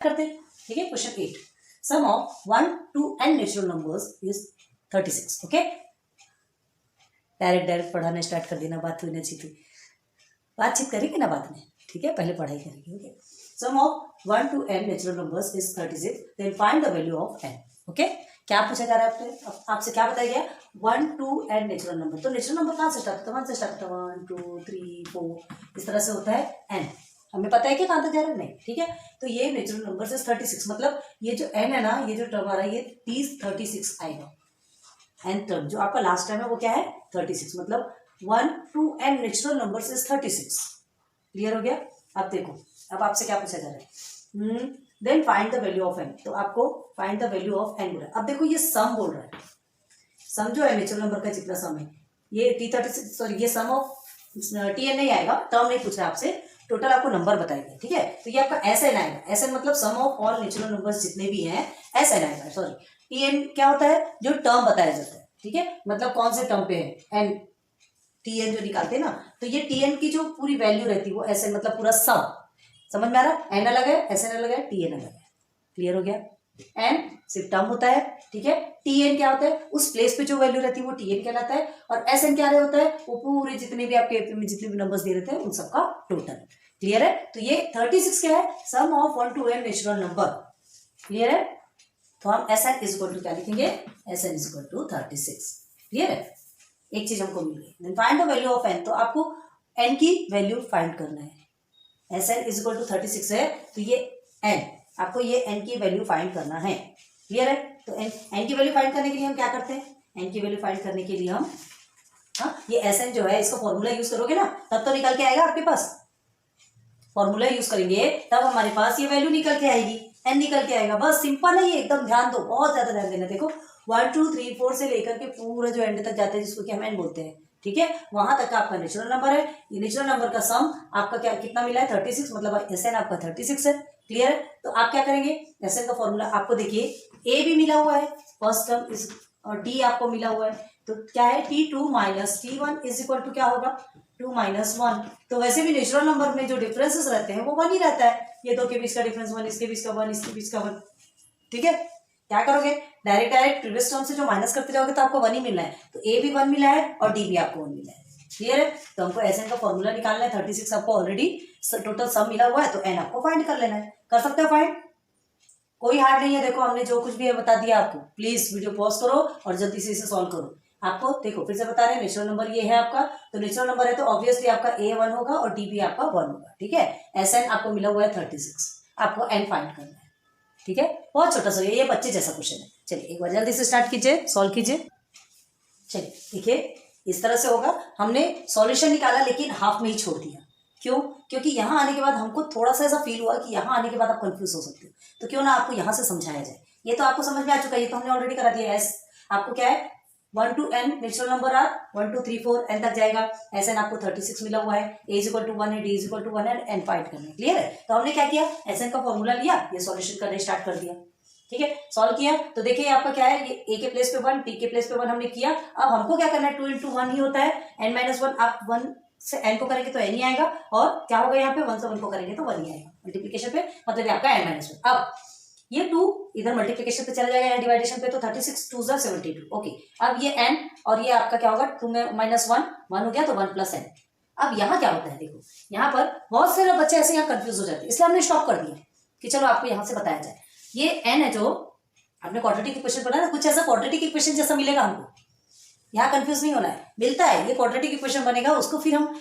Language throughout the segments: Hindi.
करते हैं। ठीक है, question 8, sum of 1 to n natural numbers is 36। Okay, direct पढ़ाना स्टार्ट कर देना, बात हुई ना थी, बातचीत करेंगे ना बाद में। ठीक है, पहले पढ़ाई करेंगे। Okay, sum of 1 to n natural numbers is 36, then find the value of n। Okay, क्या पूछा जा रहा है आपसे क्या बताया गया, 1 to n नेचुरल नंबर। तो नेचुरल नंबर कहाँ से स्टार्ट होता है, 1 से स्टार्ट होता है, 1 2 3 4 इस तरह से होता है n। हमें पता है कि कहाँ तक जा रहा है, नहीं। ठीक है, तो ये नेचुरल नंबर से 36, मतलब ये जो n है ना, ये जो टर्म आ रहा है ये 36 आएगा। n टर्म जो आपका लास्ट टाइम है वो क्या है, 36, मतलब 1 to n नेचुरल नंबर से 36। क्लियर हो गया। अब देखो, अब आपसे क्या पूछा जा रहा है, then find the value of n। तो आपको find the value of n बोल रहा है। अब देखो ये सम बोल रहा है, सम जो है नेचुरल नंबर का जितना सम है, ये T36 सॉरी ये सम ऑफ Tn नहीं आएगा, टर्म नहीं पूछ रहा आपसे, टोटल आपको नंबर बताएगा। ठीक है, तो ये आपका Sn आएगा। Sn मतलब सम ऑफ ऑल नेचुरल नंबर्स जितने भी हैं, Sn आएगा। सॉरी Tn क्या होता है, जो टर्म बताया जाता है। ठीक है, मतलब कौन से टर्म पे है, n Tn जो निकालते हैं ना, तो ये Tn की जो पूरी वैल्यू रहती है वो Sn मतलब पूरा सम। समझ में आ रहा है, n अलग है, Sn अलग है, Tn अलग है। क्लियर हो गया। n सिर्फ टर्म होता है। ठीक है, Tn क्या होता है, उस प्लेस पे जो वैल्यू रहती है वो Tn कहलाता है, और Sn क्या होता है, वो पूरे जितने भी आपके पेपर में जितने भी नंबर्स दे रहते हैं उन सबका टोटल। क्लियर है, तो ये 36 क्या है, sum of 1 to n natural number. Clear है, तो हम Sn इज इक्वल टू क्या लिखेंगे, Sn is equal to 36। Clear है, एक चीज हमको मिल गई। Then find the value of n, तो आपको n की वैल्यू फाइंड करना है। Sn इज इक्वल टू 36 है, तो ये n आपको ये n की वैल्यू फाइंड करना है। क्लियर है, तो n की वैल्यू फाइंड करने के लिए हम क्या करते हैं, n की वैल्यू फाइंड करने के लिए हम ये Sn जो है इसका फॉर्मूला यूज करोगे ना, तब तो निकल के आएगा आपके पास। फॉर्मूला यूज करेंगे तब हमारे पास ये वैल्यू निकल के आएगी, n निकल के आएगा। बस सिंपल है ये, एकदम ध्यान दो, बहुत ज्यादा ध्यान देना। देखो 1 2 3 4 से लेकर के पूरा जो एंड तक जाता है जिसको कि हम n बोलते हैं। ठीक है, वहां तक का आपका नेचुरल नंबर है। ये नेचुरल नंबर का सम आपका क्या कितना मिला है, 36, मतलब Sn आपका 36 है। क्लियर है, तो आप क्या करेंगे, Sn का फॉर्मूला आपको देखिए a भी मिला हुआ है, फर्स्ट टर्म इस, और d आपको मिला हुआ है, तो क्या है T2 minus T1 is equal to क्या होगा, 2 माइनस 1। तो वैसे भी नेचुरल नंबर में जो डिफरेंसेस रहते हैं वो 1 ही रहता है। ये दो के बीच का डिफरेंस 1, इसके बीच का 1, इसके बीच का 1। ठीक है, क्या करोगे, डायरेक्ट प्रीवियस टर्म से जो माइनस करते जाओगे तो आपको 1 ही मिलना है, तो a भी 1 मिला है और d भी आपको 1 मिला है। क्लियर है, तो हमको Sn का फॉर्मूला निकालना है। 36 आपको ऑलरेडी टोटल सम मिला हुआ है, तो n आपको फाइंड कर लेना है। कर सकते हो फाइंड, कोई हार्ड नहीं है। देखो हमने जो कुछ भी है बता दिया आपको। प्लीज वीडियो पॉज करो और जल्दी से इसे सॉल्व करो। आपको देखो फिर से बता रहे हैं, नेचुरल नंबर ये है आपका, तो नेचुरल नंबर है तो ऑब्वियसली आपका a 1 होगा और d भी आपका 1 होगा। ठीक है, Sn आपको मिला हुआ है 36, आपको n फाइंड करना है। ठीक है, बहुत छोटा सा ये बच्चे जैसा क्वेश्चन है। चलिए एक बार जल्दी से स्टार्ट कीजिए, सॉल्व कीजिए। चलिए देखिए इस तरह से होगा। हमने सॉल्यूशन निकाला लेकिन हाफ में ही छोड़ दिया, क्यों, क्योंकि यहाँ आने के बाद हमको थोड़ा सा ऐसा फील हुआ कि यहाँ आने के बाद आप कंफ्यूज हो सकते हो, तो क्यों ना आपको यहाँ से समझाया जाए। ये तो आपको समझ में आ चुका है, ये तो हमने ऑलरेडी करा दिया है। आपको क्या है, 1 to n natural number are 1 2 3 4 n तक जाएगा। Sn आपको 36 मिला हुआ है, a इज इक्वल टू 1 है, d इज इक्वल टू 1 है, n फाइंड करना है। क्लियर है, तो हमने क्या किया, Sn का फॉर्मूला लिया, ये सॉल्यूशन करने स्टार्ट कर दिया। ठीक है, सॉल्व किया तो देखिए आपका क्या है, ये a के प्लेस पे 1, t के प्लेस पे 1 हमने किया। अब हमको क्या करना है, 2 into 1 ही होता है, n माइनस 1। आप 1 से n को करेंगे तो n ही आएगा, और क्या होगा यहाँ पे 1 से 1 को करेंगे तो 1 ही आएगा मल्टीप्लीकेशन पे, मतलब ये आपका n माइनस 1। अब ये 2 इधर मल्टीप्लीकेशन पे चला जाएगा या डिवाइडेशन पे, तो 36 2 जा 72। ओके, अब ये n और ये आपका क्या होगा, 2 में माइनस 1 1 हो गया, तो 1 प्लस n। अब यहाँ क्या होता है, देखो यहाँ पर बहुत सारे बच्चे ऐसे यहाँ कंफ्यूज हो जाते हैं, इसलिए हमने स्टॉप कर दिया कि चलो आपको यहाँ से बताया जाए। ये n है जो आपने क्वाड्रेटिक इक्वेशन पढ़ा ना, कुछ ऐसा क्वाड्रेटिक इक्वेशन जैसा मिलेगा हमको, यहाँ कंफ्यूज नहीं होना है। मिलता है ये क्वाड्रेटिक इक्वेशन बनेगा, उसको फिर हम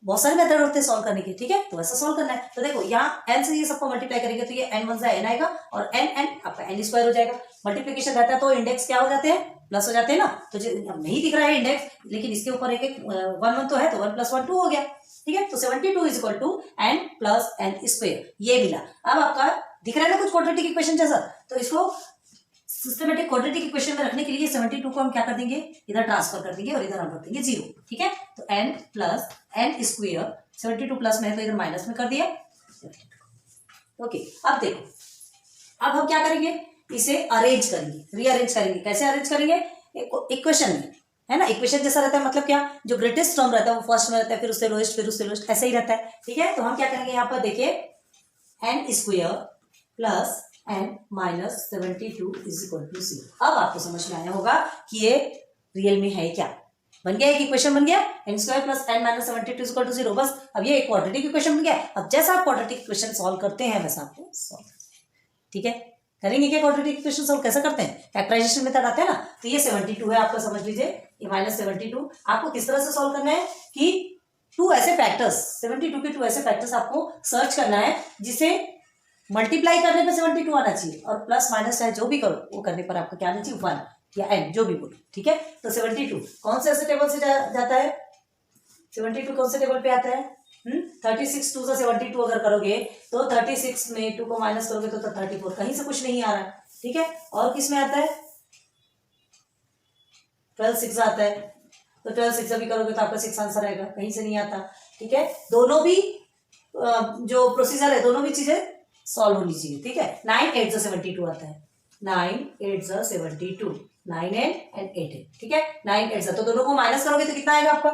बहुत सारे मेथड होते हैं सॉल्व करने के। ठीक है, तो ऐसा सॉल्व करना है। तो देखो यहाँ n से ये सबको मल्टीप्लाई करेंगे तो ये n 1 से n आएगा, और n आपका n स्क्वायर हो जाएगा। मल्टीप्लीकेशन रहता है तो इंडेक्स क्या हो जाते हैं, प्लस हो जाते हैं ना। तो नहीं दिख रहा है इंडेक्स, लेकिन इसके ऊपर एक 1 1 तो है, तो 1 + 1 2 हो गया। ठीक है, तो 72 is equal to n plus n square, ये मिला। अब आपका दिख रहा है ना कुछ क्वाड्रेटिक इक्वेशन जैसा, तो इसको सिस्टमेटिक क्वाड्रेटिक इक्वेशन में रखने के लिए 72 को हम क्या कर देंगे, इधर ट्रांसफर कर देंगे और इधर हम रख देंगे 0। ठीक है, तो n plus n square, 72 plus में है तो इधर माइनस में कर दिया। ओके, अब देखो, अब हम क्या करेंगे, इसे अरेंज करेंगे, रीअरेंज करेंगे। कैसे अरेंज करेंगे, इक्वेशन में है ना, इक्वेशन जैसा रहता है, मतलब क्या, जो ग्रेटेस्ट टर्म रहता है वो फर्स्ट में रहता है, फिर उससे लोएस्ट, फिर उससे लोएस्ट, ऐसे ही रहता है। ठीक है, तो हम क्या करेंगे, यहाँ पर देखिए n square plus n minus 72 is equal to 0। अब आपको समझ में आया होगा कि ये रियल में है क्या। बन गया, एक इक्वेशन बन गया, n square plus n minus 72 is equal to 0। बस अब ये एक क्वाड्रेटिक इक्वेशन बन गया। अब जैसा आप क्वाड्रेटिक इक्वेशन सॉल्व करते हैं वैसा आपको सॉल्व, ठीक है। करेंगे क्या, क्वाड्रेटिक इक्वेशन सॉल्व कैसे करते हैं, फैक्टराइजेशन मेथड आता है ना। तो ये 72 है आपका, समझ लीजिए ये माइनस 72। आपको किस तरह से सॉल्व करना है कि टू ऐसे फैक्टर्स, 72 के टू ऐसे फैक्टर्स आपको सर्च करना है जिसे मल्टीप्लाई करने पे 72 आना चाहिए, और प्लस माइनस चाहे जो भी करो वो करने पर आपका क्या आना चाहिए, 1 या n, जो भी बोलो, ठीक है। तो 72 कौन से ऐसे टेबल से जाता है, 72 कौन से टेबल पे आता है, 36 2 से 72 अगर करोगे तो 36 में 2 को माइनस करोगे तो 34, कहीं से कुछ नहीं आ रहा, ठीक है। और किस में आता है, 12 6 आता है, तो 12 6 भी करोगे तो आपका 6 आंसर आएगा, कहीं से नहीं आता, ठीक है। दोनों भी जो प्रोसीजर है दोनों भी चीजें सॉल्व होनी चाहिए, ठीक है। 9 8 72 आता है, 9 8 72, 9 एंड 8, ठीक है। 9 8 तो दोनों को माइनस करोगे तो कितना आएगा आपका,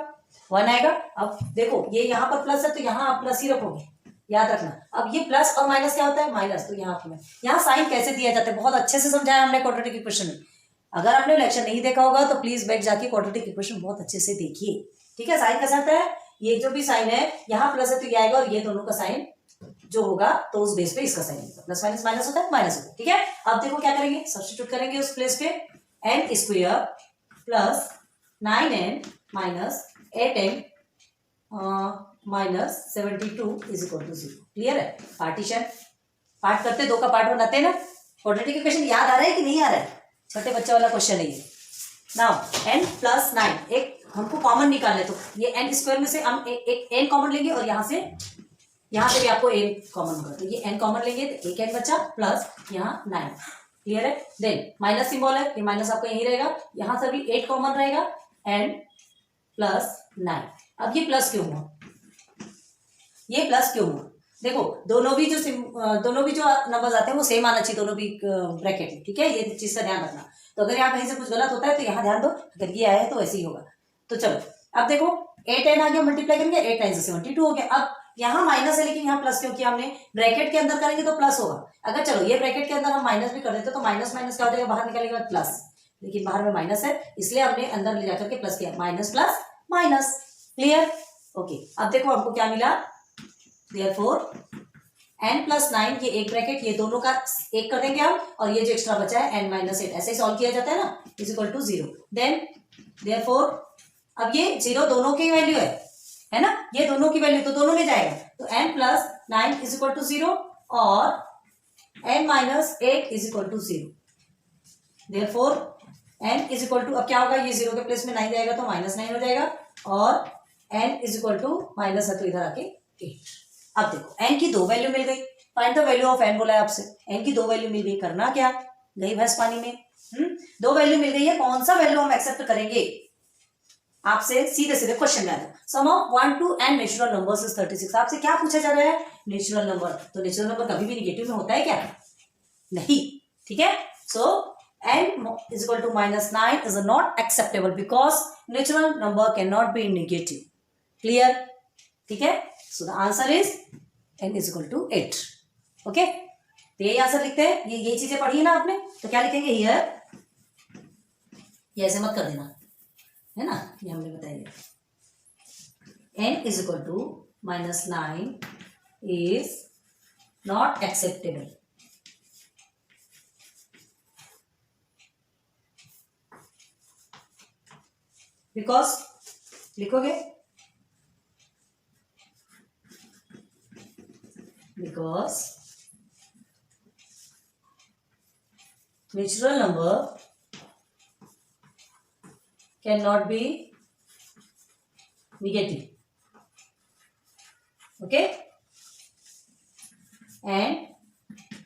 1 आएगा। अब देखो ये यहाँ पर प्लस है तो यहाँ आप प्लस ही रखोगे, याद रखना। अब ये प्लस और माइनस क्या होता है, माइनस, तो यहाँ साइन कैसे दिया जाता है बहुत अच्छे से समझाया हमने क्वाड्रेटिक इक्वेशन में। अगर आपने लेक्चर नहीं देखा होगा तो प्लीज बैक जाके क्वाड्रेटिक इक्वेशन बहुत अच्छे से देखिए, ठीक है। साइन कैसा आता है, ये जो भी साइन है यहाँ प्लस है तो ये आएगा, और ये दोनों का साइन जो होगा तो उस बेस पे इसका साइन होगा, प्लस माइनस माइनस होता है माइनस होता है, ठीक है। अब देखो क्या करेंगे, सब्स्टिट्यूट करेंगे उस प्लेस पे, n square plus 9n minus 8n minus 72 is equal to 0। Clear है, पार्टीशन पार्ट करते, दो का पार्ट बनाते हैं ना। क्वाड्रेटिक इक्वेशन याद आ रहा है कि नहीं आ रहा है, छोटे बच्चे वाला क्वेश्चन है ये। नाउ n प्लस 9 एक हमको कॉमन निकालना है, तो ये n स्क्वायर में से हम एक n कॉमन लेंगे, और यहाँ से भी आपको n कॉमन होगा, तो ये n कॉमन लेंगे तो एक n बचा, प्लस यहाँ 9। क्लियर है, देन माइनस सिंबल है, ये माइनस आपको यही रहेगा, यहाँ से भी 8 कॉमन रहेगा, n प्लस 9। अब ये प्लस क्यों हुआ, ये प्लस क्यों हुआ, देखो दोनों भी जो नंबर्स आते हैं वो सेम आना चाहिए, दोनों भी ब्रैकेट में, ठीक है। ये चीज का ध्यान रखना। तो अगर यहाँ कहीं से कुछ गलत होता है तो यहाँ ध्यान दो, अगर ये आया है तो ऐसे ही होगा। तो चलो अब देखो 8n आ गया, मल्टीप्लाई करेंगे, 8 9 से 72 हो गया। अब यहाँ माइनस है लेकिन यहाँ प्लस क्यों किया हमने, ब्रैकेट के अंदर करेंगे तो प्लस होगा। अगर चलो ये ब्रैकेट के अंदर हम माइनस भी कर देते तो माइनस माइनस क्या हो जाएगा, बाहर निकालेंगे प्लस, लेकिन बाहर में माइनस है इसलिए हमने अंदर ले जाकर के प्लस किया, minus plus minus. Clear, okay. अब देखो हमको क्या मिला, देयरफॉर n प्लस 9, ये एक ब्रैकेट, ये दोनों का एक कर देंगे हम, और ये जो एक्स्ट्रा बचा है n माइनस 8, ऐसे ही सॉल्व किया जाता है ना, is equal to 0। Then therefore अब ये 0 दोनों की वैल्यू है ना, ये दोनों की वैल्यू तो दोनों में जाएगा, तो n plus 9 is equal to 0 और n minus 8 is equal to 0। Therefore n is equal to, अब क्या होगा, ये 0 के प्लेस में 9 जाएगा तो माइनस 9 हो जाएगा, और n is equal to minus है तो इधर आके 8। अब देखो n की 2 वैल्यू मिल गई, find the value of n बोला है आपसे, n की 2 वैल्यू मिल गई, करना क्या, गई भैंस पानी में। 2 वैल्यू मिल गई है, कौन सा वैल्यू हम एक्सेप्ट करेंगे, आपसे सीधे सीधे क्वेश्चन में आता है। Sum of 1 to n natural numbers is 36। आपसे क्या पूछा जा रहा है, नेचुरल नंबर, तो नेचुरल नंबर कभी भी निगेटिव में होता है क्या, नहीं, ठीक है। सो n is equal to minus 9 is not acceptable because natural number cannot be negative. Clear, ठीक है। So the answer is n is equal to 8. Okay, तो यही आंसर लिखते हैं। ये चीजें पढ़ी है ना आपने, तो क्या लिखेंगे हियर, ये ऐसे मत कर देना, है ना, ये हमने बताया। n is equal to minus 9 is not acceptable because, लिखोगे, because natural number cannot be negative, okay, and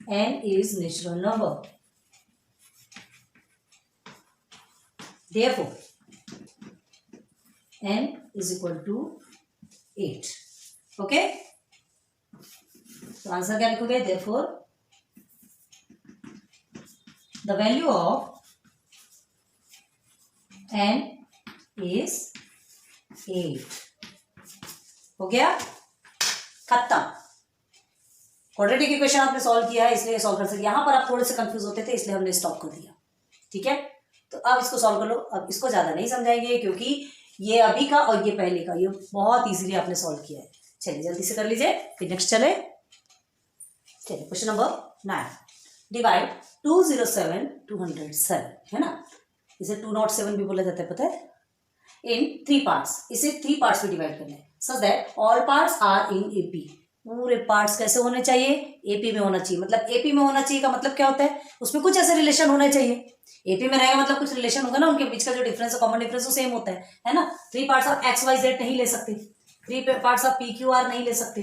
n is natural number, therefore n is equal to 8. okay, तो आंसर क्या लिखोगे, therefore the value of n is 8। हो गया, खत्म। क्वाड्रेटिक इक्वेशन आपने सॉल्व किया है इसलिए सॉल्व कर सकते। यहाँ पर आप थोड़े से कंफ्यूज होते थे इसलिए हमने स्टॉप कर दिया, ठीक है। तो अब इसको सॉल्व कर लो। अब इसको ज्यादा नहीं समझाएंगे क्योंकि ये अभी का और ये पहले का ये बहुत इजीली आपने सॉल्व किया है। चलिए जल्दी से कर लीजिए, फिर नेक्स्ट चले। चलिए क्वेश्चन नंबर 9, डिवाइड 207 207, है ना, इसे 207 भी बोला जाता है, पता है, इन 3 पार्ट्स। इसे 3 पार्ट्स में डिवाइड करना है such that all parts are in AP. पूरे पार्ट्स कैसे होने चाहिए, एपी में होना चाहिए। मतलब एपी में होना चाहिए का मतलब क्या होता है, उसमें कुछ ऐसे रिलेशन होना चाहिए। एपी में रहेगा मतलब कुछ रिलेशन होगा ना, उनके बीच का जो डिफरेंस है, कॉमन डिफरेंस, वो सेम होता है ना। 3 parts of x y z नहीं ले सकते, 3 parts of p q r नहीं ले सकते,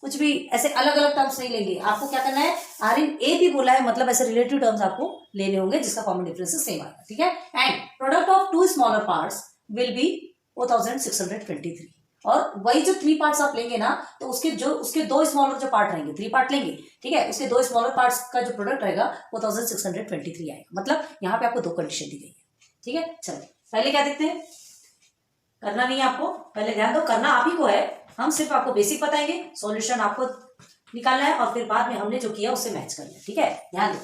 कुछ भी ऐसे अलग अलग टर्म्स नहीं लेंगे। आपको क्या करना है, आर इन ए भी बोला है मतलब ऐसे रिलेटिव टर्म्स आपको लेने होंगे जिसका कॉमन डिफरेंस सेम आएगा, ठीक है। And product of 2 smaller parts will be 4623। और वही जो 3 पार्ट्स आप लेंगे ना, तो उसके 2 स्मॉलर जो पार्ट रहेंगे, 3 पार्ट लेंगे, ठीक है, उसके 2 स्मॉलर पार्ट्स का जो प्रोडक्ट रहेगा वो 1623 आएगा। मतलब यहाँ पे आपको 2 कंडीशन दी गई है, ठीक है। चलो पहले क्या देखते हैं, करना नहीं है आपको, पहले ध्यान दो, करना आप ही को है, हम सिर्फ आपको बेसिक बताएंगे, सॉल्यूशन आपको निकालना है और फिर बाद में हमने जो किया उससे मैच करना है, ठीक है। ध्यान दो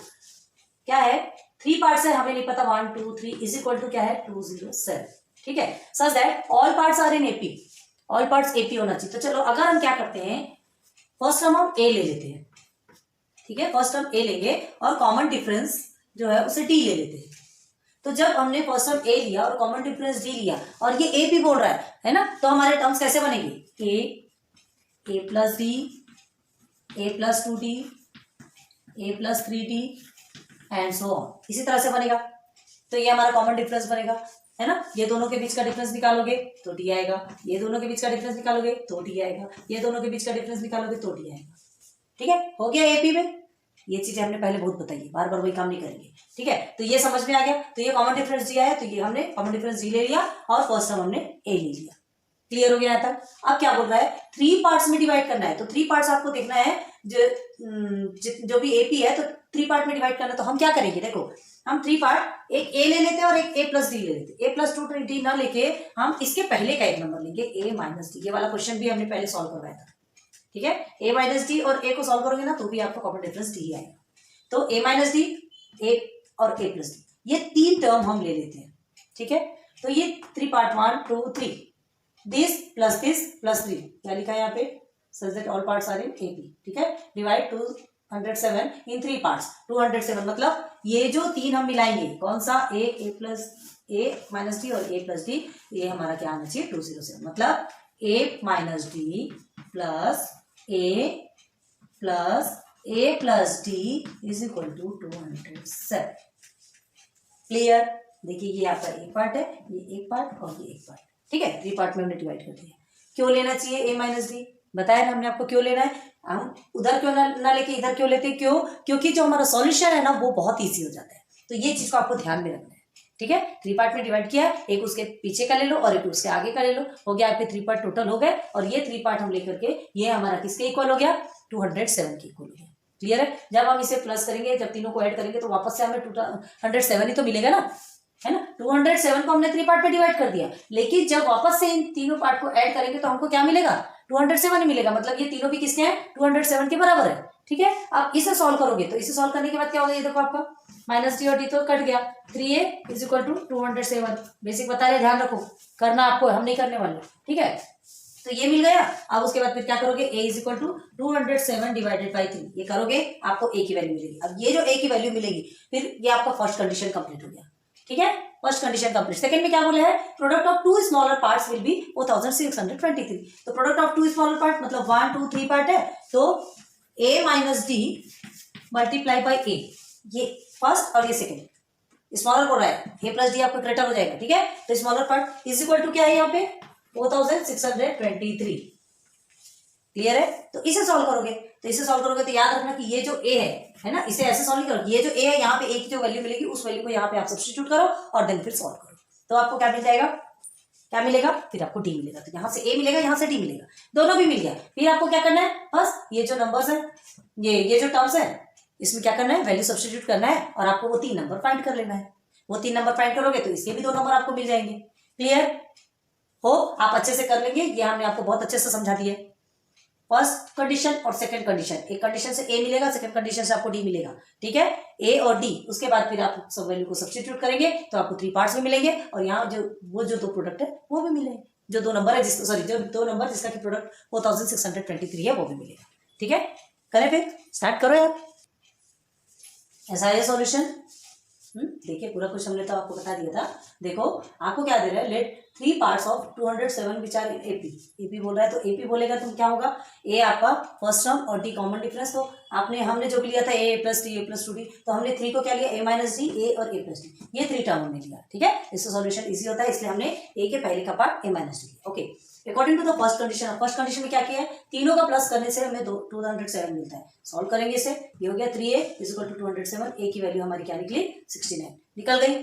क्या है, 3 पार्ट्स है, हमें नहीं पता 1 2 3 इज इक्वल टू क्या है 207, ठीक है। Such that all parts are in AP, all parts AP होना चाहिए। तो चलो अगर हम क्या करते हैं, फर्स्ट हम ए ले लेते हैं, ठीक है, फर्स्ट हम ए लेंगे और कॉमन डिफरेंस जो है उसे डी ले लेते हैं। तो जब हमने फर्स्ट टर्म ए लिया और कॉमन डिफरेंस डी लिया और ये ए भी बोल रहा है ना, तो हमारे टर्म्स कैसे बनेंगे, a plus d, a plus 2d, a plus 3d and so on, इसी तरह से बनेगा। तो ये हमारा कॉमन डिफरेंस बनेगा, है ना। ये दोनों के बीच का डिफरेंस निकालोगे तो डी आएगा, ये दोनों के बीच का डिफरेंस निकालोगे तो डी आएगा, ये दोनों के बीच का डिफरेंस निकालोगे तो डी आएगा, ठीक है। हो गया एपी में, ये चीजें हमने पहले बहुत बताई है, बार बार वही काम नहीं करेंगे, ठीक है। तो ये समझ में आ गया। तो ये कॉमन डिफरेंस दिया है, तो ये हमने कॉमन डिफरेंस डी ले लिया और फर्स्ट टर्म हमने ए ले लिया। क्लियर हो गया यहाँ तक। अब क्या बोल रहा है, 3 पार्ट्स में डिवाइड करना है। तो 3 पार्ट्स आपको देखना है, जो भी एपी है तो 3 पार्ट में डिवाइड करना है। तो हम क्या करेंगे, देखो हम 3 पार्ट, एक ए ले लेते हैं और एक ए प्लस डी ले लेते हैं। ए प्लस 2d ना लेके हम इसके पहले का एक नंबर लेंगे, ए माइनस डी। ये वाला क्वेश्चन भी हमने पहले सॉल्व करवाया था, ठीक है। ए माइनस डी और ए को सॉल्व करोगे ना तो भी आपको कॉमन डिफरेंस डी आएगा। तो ए माइनस डी, ए और ए प्लस डी, ये 3 टर्म हम ले लेते हैं, ठीक है। तो ये 3 पार्ट 1 2 3, दिस प्लस 3, क्या लिखा है यहाँ पे, such that all parts are in AP, ठीक है। डिवाइड 207 इन 3 पार्ट्स, 207 मतलब ये जो 3 हम मिलाएंगे, कौन सा, ए प्लस ए माइनस डी और ए प्लस डी, ये हमारा क्या आना चाहिए 207। मतलब a minus d plus a plus d is equal to 207। Clear. देखिए ये आपका एक पार्ट है, ये एक पार्ट और ये एक पार्ट, ठीक है। 3 पार्ट में हमने डिवाइड कर दिया। क्यों लेना चाहिए ए माइनस डी, बताया ना हमने आपको क्यों लेना है। हम उधर क्यों ना लेके इधर क्यों लेते हैं, क्यों, क्योंकि जो हमारा सॉल्यूशन है ना वो बहुत ईजी हो जाता है। तो ये चीज को आपको ध्यान में रखना है, ठीक है। 3 पार्ट में डिवाइड किया, एक उसके पीछे का ले लो और एक उसके आगे का ले लो, हो गया आपके 3 पार्ट टोटल हो गए। और ये 3 पार्ट हम लेकर के ये हमारा किसके इक्वल हो गया, 207 के इक्वल हो गया। क्लियर है। जब हम इसे प्लस करेंगे, जब तीनों को ऐड करेंगे तो वापस से हमें 207 ही तो मिलेगा ना, है ना। 207 को हमने 3 पार्ट में डिवाइड कर दिया, लेकिन जब वापस से इन तीनों पार्ट को ऐड करेंगे तो हमको क्या मिलेगा, 207 ही मिलेगा। मतलब ये तीनों भी किसके हैं, 207 के बराबर है, ठीक है। अब इसे सॉल्व करोगे तो इसे सॉल्व करने के बाद क्या होगा, ये देखो आपका माइनस डी और डी तो कट गया, 3a is equal to 207। Basic बता रहे, ध्यान रखो, करना आपको, हम नहीं करने वाले, ठीक है। तो ये मिल गया। अब उसके बाद फिर क्या करोगे, a is equal to 207 divided by 3, ये करोगे आपको a की वैल्यू मिलेगी। अब ये जो a की वैल्यू मिलेगी, फिर ये आपका फर्स्ट कंडीशन कंप्लीट हो गया, ठीक है। First condition complete. सेकंड में क्या बोला है, product of 2 smaller parts will be 4623। तो प्रोडक्ट ऑफ 2 स्मॉलर पार्ट मतलब 1 2 3 पार्ट है, तो a minus d multiply by a, ये फर्स्ट और ये सेकंड स्मॉलर हो रहा है, a प्लस डी आपको ग्रेटर हो जाएगा, ठीक है। तो smaller part is equal to क्या है यहाँ पे 4623। क्लियर है। तो इसे सॉल्व करोगे, तो याद रखना कि ये जो a है ना, इसे ऐसे सॉल्व नहीं करो, ये जो a है यहाँ पे a की जो वैल्यू मिलेगी उस वैल्यू को यहाँ पे आप सब्स्टिट्यूट करो और देन फिर सॉल्व करो। तो आपको क्या मिल जाएगा, क्या मिलेगा, फिर आपको d मिलेगा। तो यहाँ से a मिलेगा, यहाँ से d मिलेगा, दोनों भी मिल गया। फिर आपको क्या करना है, बस ये जो नंबर्स है, ये जो टर्म्स है, इसमें क्या करना है, वैल्यू सब्स्टिट्यूट करना है और आपको वो 3 नंबर फाइंड कर लेना है। वो 3 नंबर फाइंड करोगे तो इसके भी 2 नंबर आपको मिल जाएंगे। क्लियर हो, आप अच्छे से कर लेंगे, ये हमने आपको बहुत अच्छे से समझा दिया। फर्स्ट कंडीशन और सेकंड कंडीशन, एक कंडीशन से ए मिलेगा, सेकंड कंडीशन से आपको डी मिलेगा, ठीक है, ए और डी। उसके बाद फिर आप सब वैल्यू को सब्स्टिट्यूट करेंगे तो आपको 3 पार्ट्स में मिलेंगे और यहाँ जो दो प्रोडक्ट है वो भी मिलेंगे, जो दो नंबर है जो दो नंबर जिसका की प्रोडक्ट 4623 है वो भी मिलेगा, ठीक है। करें फिर, स्टार्ट करो यार। ऐसा है सॉल्यूशन। देखिए पूरा कुछ हमने तो आपको बता दिया था। देखो आपको क्या दे रहा है, let 3 parts of 207 which are in AP. AP बोल रहा है तो एपी बोलेगा तो क्या होगा, ए आपका फर्स्ट टर्म और डी कॉमन डिफरेंस। तो हमने जो भी लिया था ए प्लस टी, ए प्लस 2डी, तो हमने 3 को क्या लिया, ए माइनस डी, ए और ए प्लस डी, ये 3 टर्म हमने लिया, ठीक है। इसका सॉल्यूशन इजी होता है, इसलिए हमने ए के पहले का पार्ट ए माइनस डी लिया। Okay, according to the first condition, first condition में क्या किया है, तीनों का प्लस करने से हमें 207 मिलता है। सॉल्व करेंगे इसे, ये हो गया 3a इक्वल टू 207, ए की वैल्यू हमारी क्या निकली 69 निकल गई,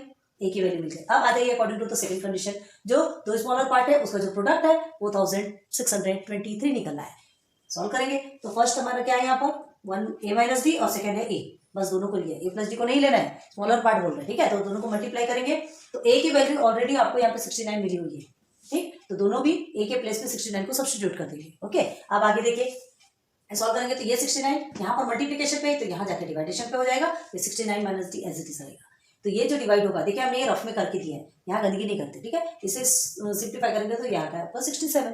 ए की वैल्यू मिल गई। अब आ जाइए according to the second condition, जो दो स्मॉलर पार्ट है उसका जो प्रोडक्ट है वो 1623 निकल रहा है। सॉल्व करेंगे तो फर्स्ट हमारा क्या है यहाँ पर 1 ए माइनस डी और सेकंड है ए, बस दोनों को लिया, ए प्लस डी को नहीं लेना है, स्मॉलर पार्ट बोल रहे हैं, ठीक है। तो दोनों को मल्टीप्लाई करेंगे तो ए की वैल्यू ऑलरेडी आपको यहाँ पे 69 मिली हुई है, ठीक, तो दोनों भी ए के प्लेस में 69 को सब्स्टिट्यूट कर देंगे। ओके, अब आगे देखिए सॉल्व करेंगे तो ये 69 यहाँ पर मल्टीप्लिकेशन पे, तो यहाँ जाकर डिवाइडेशन पे हो जाएगा, ये 69 minus d as it is रहेगा। तो ये जो डिवाइड होगा, देखिए हमने ये रफ में करके दिया है, यहाँ गंदगी नहीं करते, ठीक है। इसे सिंप्लीफाई करेंगे तो यहाँ का आपका 67,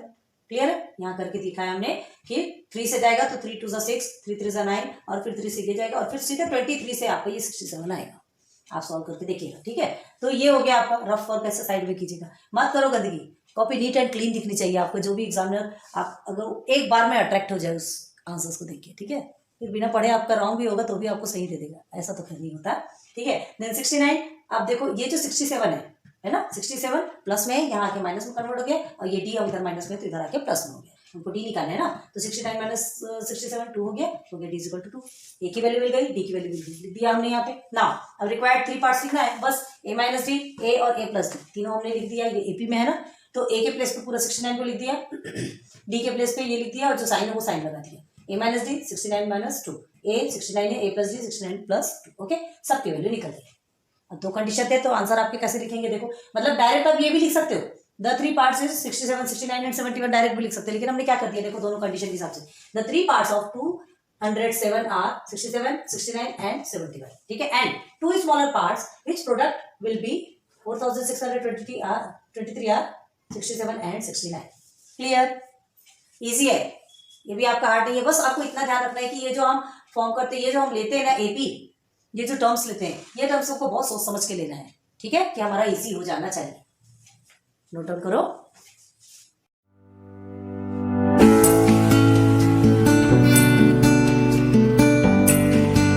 क्लियर है। यहाँ करके दिखाया हमने कि 3 से जाएगा तो 3 2 6, 3 3 9 और फिर 3 से ये जाएगा और फिर सीधे 23 से आपका ये 67 आएगा। आप सॉल्व करके देखिएगा, ठीक है। तो ये हो गया आपका रफ वर्क, ऐसे साइड में कीजिएगा, मत करो गंदगी, कॉपी नीट एंड क्लीन दिखनी चाहिए आपको। जो भी एग्जामिनर आप अगर एक बार में अट्रैक्ट हो जाए उस आंसर्स को देख के, ठीक है, फिर बिना पढ़े आपका रॉन्ग भी होगा तो भी आपको सही दे देगा, ऐसा तो खैर नहीं होता, ठीक है। देन 69, आप देखो ये जो 67 है ना, 67 प्लस में यहाँ आके माइनस में कन्वर्ट हो गया और ये डी इधर माइनस में तो इधर आके प्लस में हो गया, हमको डी निकालना है ना। तो 69 माइनस 67 2 हो गया, डी इक्वल टू 2, ए की वैल्यू मिल गई, डी की वैल्यू मिल गई, लिख दिया हमने यहाँ पे। नाउ अब रिक्वायर्ड 3 पार्ट्स लिखना है, बस ए माइनस डी, ए और ए प्लस डी तीनों हमने लिख दिया, ये एपी में है ना, तो ए के प्लेस पे पूरा 69 को लिख दिया, डी के प्लेस पे ये लिख दिया और जो साइन है वो साइन लगा दिया, ए माइनस डी 69 माइनस 2, ए 69 है, ए प्लस डी 69 प्लस 2, ओके, सबकी वैल्यू निकल गई। अब 2 कंडीशन थे तो आंसर आपके कैसे लिखेंगे, देखो मतलब डायरेक्ट आप ये भी लिख सकते हो, the 3 parts is 67 69 and 71 direct भी लिख सकते हैं, लेकिन हमने क्या कर दिया, देखो दोनों कंडीशन के हिसाब से, the 3 parts of 207 are 67 69 and 71, ठीक है, and 2 smaller parts which product will be 4623 are 67 and 69, clear, easy है, ये भी आपका हार्ड नहीं है। बस आपको इतना ध्यान रखना है कि ये जो हम फॉर्म करते हैं, ये जो हम लेते हैं ना एपी, ये जो टर्म्स लेते हैं, ये टर्म्स को बहुत सोच समझ के लेना है, ठीक है, कि हमारा इजी हो जाना चाहिए। नोट डाउन करो।